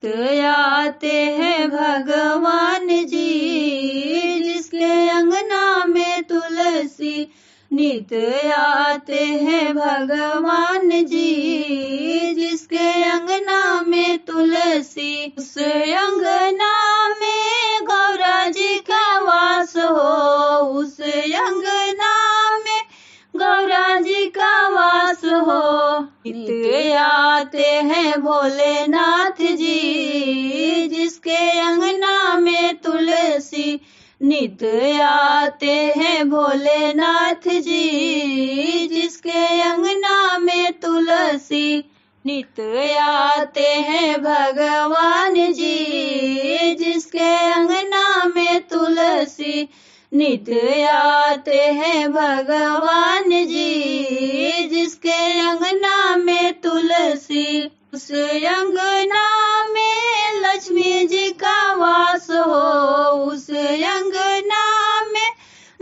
आते हैं भगवान जी, जिसके अंगना में तुलसी। नित आते हैं भगवान जी, जिसके अंगना में तुलसी। उस अंगना में गौरा जी का वास हो, उस अंगना में गौरा जी का वास हो। नित आते हैं भोलेनाथ जी, जिसके अंगना में तुलसी। नित आते हैं भोलेनाथ जी, जिसके अंगना में तुलसी। नित आते हैं भगवान जी, जिसके अंगना में तुलसी। नित आते हैं भगवान जी, जिसके अंगना में तुलसी। उस अंगना में लक्ष्मी जी का वास हो, उस अंगना में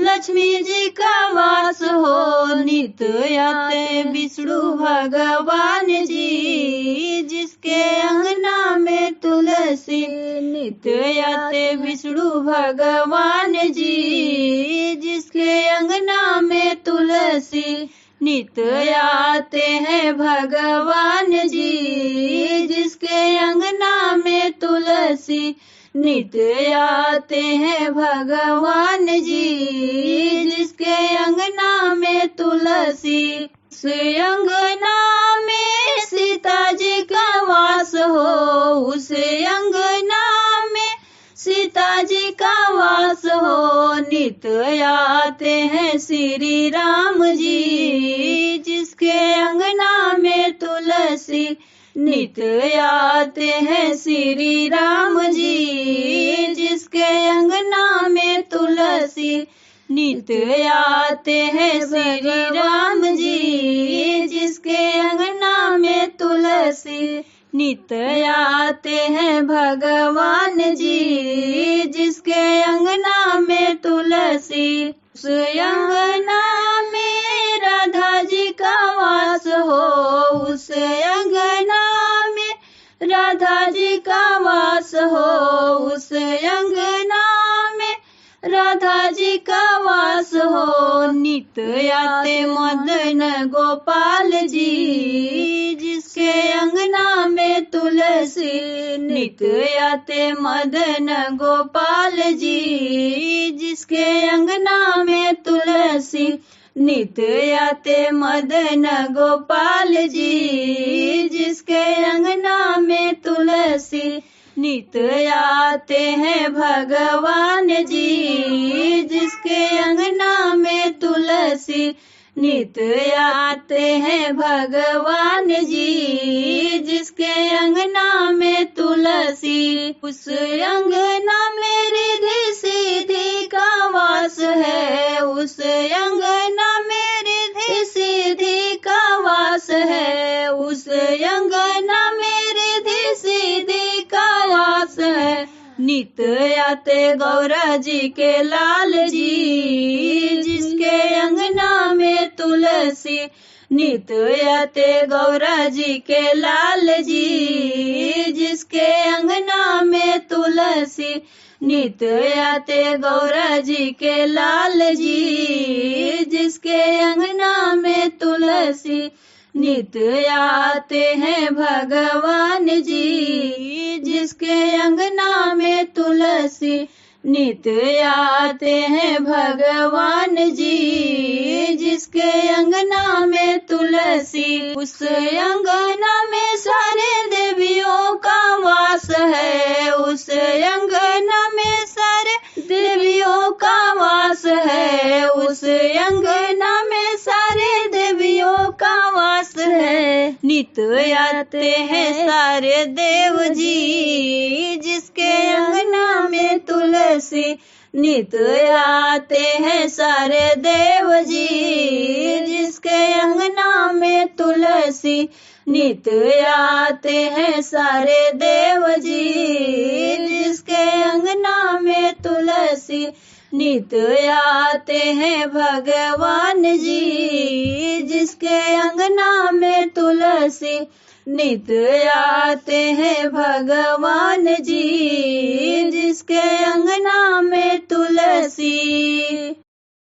लक्ष्मी जी का वास हो। नित आते विष्णु भगवान जी, जिसके अंगना में तुलसी। नित आते विष्णु भगवान जी, जिसके अंगना में तुलसी। नित आते हैं भगवान जी, जिसके अंगना में तुलसी। नित आते हैं भगवान जी, जिसके अंगना में तुलसी। उस अंगना में सीता जी का वास हो, उस अंगना में सीता जी का वास हो। नित आते हैं श्री राम जी, जिसके अंगना में तुलसी। नित आते हैं श्री राम जी, जिसके अंगना में तुलसी। नित आते हैं श्री राम जी, जिसके अंगना में तुलसी। नित आते हैं भगवान जी, जिसके अंगना में तुलसी। उस अंगना में राधा जी का वास हो, उस अंगना में राधा जी का वास हो। उस अंगना में राधा जी का वास हो। नित आते मदन गोपाल जी, जिसके अंगना में तुलसी। नित आते मदन गोपाल जी, जिसके अंगना में तुलसी। नित आते मदन गोपाल जी, जिसके अंगना में तुलसी। नित आते हैं भगवान जी, जिसके अंगना में तुलसी। नित आते हैं भगवान जी, जिसके अंगना में तुलसी। उस अंगना में रिद्धि सिद्धि का वास है, उस अंगना में रिद्धि सिद्धि का वास है। उस अंगना में रिद्धि सिद्धि का वास है। नित आते गौरा जी के लाल जी, जिसके अंगना में तुलसी। नित आते गौरा जी के लाल जी, जिसके अंगना में तुलसी। नित आते गौरा जी के लाल जी, जिसके अंगना में तुलसी। नित आते हैं भगवान जी, जिसके अंगना में तुलसी। नित आते हैं भगवान जी, जिसके अंगना में तुलसी। उस अंगना में सारे देवियों का वास है, उस अंगना में सारे देवियों का वास है। उस अंगना में सारे देवियों का वास है। नित आते हैं सारे देव जी, जिसके अंगना में तुलसी। नित आते हैं सारे देव जी, जिसके अंगना में तुलसी। नित आते हैं सारे देव जी, जिसके अंगना में तुलसी। नित आते हैं भगवान जी, जिसके अंगना में तुलसी। नित आते हैं भगवान जी, जिसके अंगना में तुलसी